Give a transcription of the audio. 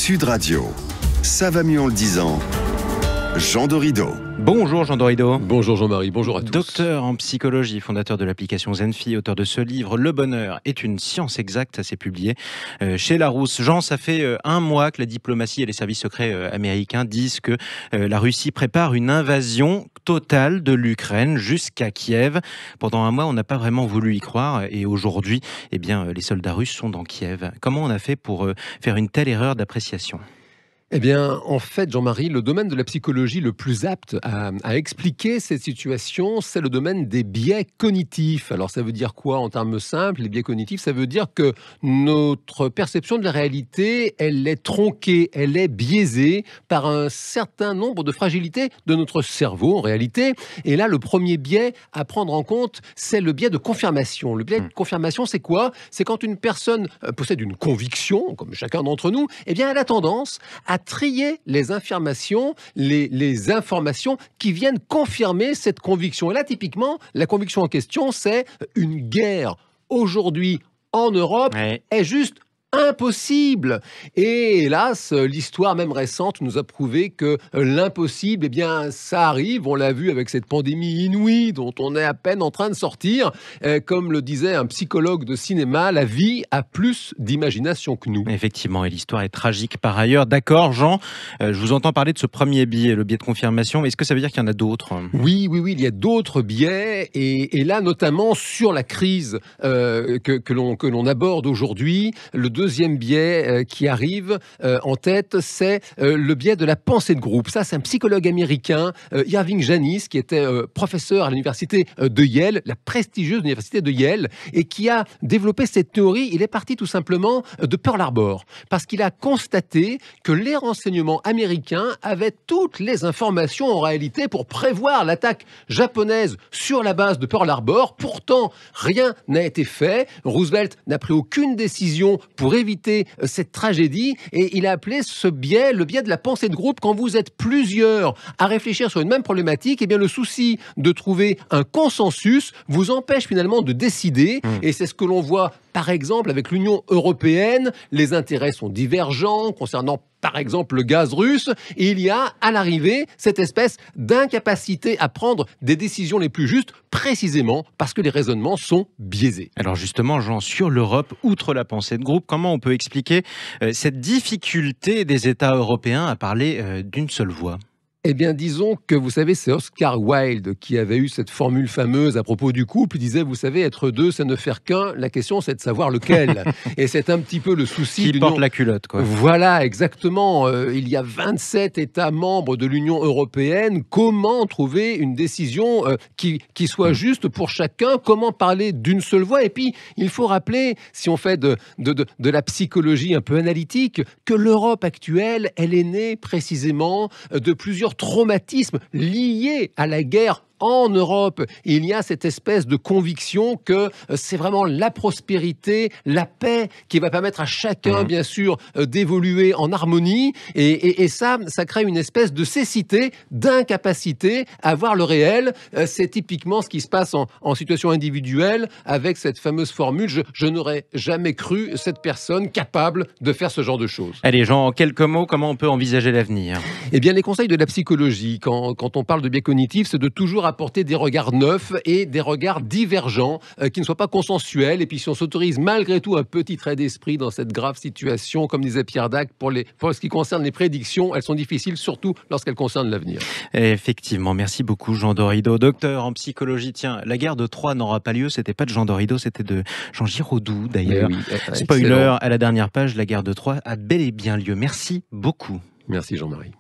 Sud Radio. Ça va mieux en le disant. Jean Dorido. Bonjour Jean Dorido. Bonjour Jean-Marie, bonjour à tous. Docteur en psychologie, fondateur de l'application Zenfi, auteur de ce livre « Le bonheur est une science exacte », ça s'est publié chez Larousse. Jean, ça fait un mois que la diplomatie et les services secrets américains disent que la Russie prépare une invasion totale de l'Ukraine jusqu'à Kiev. Pendant un mois, on n'a pas vraiment voulu y croire et aujourd'hui, les soldats russes sont dans Kiev. Comment on a fait pour faire une telle erreur d'appréciation ? Eh bien, en fait, Jean-Marie, le domaine de la psychologie le plus apte à expliquer cette situation, c'est le domaine des biais cognitifs. Alors, ça veut dire quoi en termes simples? Les biais cognitifs, ça veut dire que notre perception de la réalité, elle est tronquée, elle est biaisée par un certain nombre de fragilités de notre cerveau, en réalité. Et là, le premier biais à prendre en compte, c'est le biais de confirmation. Le biais de confirmation, c'est quoi? C'est quand une personne possède une conviction, comme chacun d'entre nous, eh bien, elle a tendance à trier les informations, les informations qui viennent confirmer cette conviction. Et là, typiquement, la conviction en question, c'est une guerre aujourd'hui en Europe est juste impossible. Et hélas, l'histoire même récente nous a prouvé que l'impossible, eh bien, ça arrive. On l'a vu avec cette pandémie inouïe dont on est à peine en train de sortir. Comme le disait un psychologue de cinéma, la vie a plus d'imagination que nous. Effectivement, et l'histoire est tragique par ailleurs. D'accord, Jean, je vous entends parler de ce premier biais, le biais de confirmation. Est-ce que ça veut dire qu'il y en a d'autres ? Oui, il y a d'autres biais. Et là, notamment sur la crise que l'on aborde aujourd'hui, le deuxième biais qui arrive en tête, c'est le biais de la pensée de groupe. Ça, c'est un psychologue américain, Irving Janis, qui était professeur à l'université de Yale, la prestigieuse université de Yale, et qui a développé cette théorie. Il est parti tout simplement de Pearl Harbor, parce qu'il a constaté que les renseignements américains avaient toutes les informations en réalité pour prévoir l'attaque japonaise sur la base de Pearl Harbor. Pourtant, rien n'a été fait. Roosevelt n'a pris aucune décision pour éviter cette tragédie, et il a appelé ce biais le biais de la pensée de groupe. Quand vous êtes plusieurs à réfléchir sur une même problématique, eh bien le souci de trouver un consensus vous empêche finalement de décider, et c'est ce que l'on voit par exemple avec l'Union européenne. Les intérêts sont divergents concernant par exemple le gaz russe, et il y a à l'arrivée cette espèce d'incapacité à prendre des décisions les plus justes, précisément parce que les raisonnements sont biaisés. Alors justement, Jean, sur l'Europe, outre la pensée de groupe, comment on peut expliquer cette difficulté des États européens à parler d'une seule voix ? Eh bien, disons que, vous savez, c'est Oscar Wilde qui avait eu cette formule fameuse à propos du couple. Il disait, vous savez, être deux, c'est ne faire qu'un. La question, c'est de savoir lequel. Et c'est un petit peu le souci. Qui porte la culotte, quoi. Voilà, exactement. Il y a 27 États membres de l'Union européenne. Comment trouver une décision qui soit juste pour chacun? Comment parler d'une seule voix? Et puis, il faut rappeler, si on fait de la psychologie un peu analytique, que l'Europe actuelle, elle est née précisément de plusieurs traumatismes liés à la guerre en Europe. Et il y a cette espèce de conviction que c'est vraiment la prospérité, la paix qui va permettre à chacun, bien sûr, d'évoluer en harmonie. Et ça crée une espèce de cécité, d'incapacité à voir le réel. C'est typiquement ce qui se passe en situation individuelle avec cette fameuse formule « Je n'aurais jamais cru cette personne capable de faire ce genre de choses ». Allez, Jean, en quelques mots, comment on peut envisager l'avenir ? Eh bien, les conseils de la psychologie, quand on parle de biais cognitifs, c'est de toujours apporter des regards neufs et des regards divergents qui ne soient pas consensuels. Et puis, si on s'autorise malgré tout un petit trait d'esprit dans cette grave situation, comme disait Pierre Dac, pour ce qui concerne les prédictions, elles sont difficiles, surtout lorsqu'elles concernent l'avenir. Effectivement, merci beaucoup Jean Dorido, docteur en psychologie. Tiens, la guerre de Troie n'aura pas lieu, c'était pas de Jean Dorido, c'était de Jean Giraudoux d'ailleurs. Spoiler, à la dernière page, la guerre de Troie a bel et bien lieu. Merci beaucoup. Merci Jean-Marie.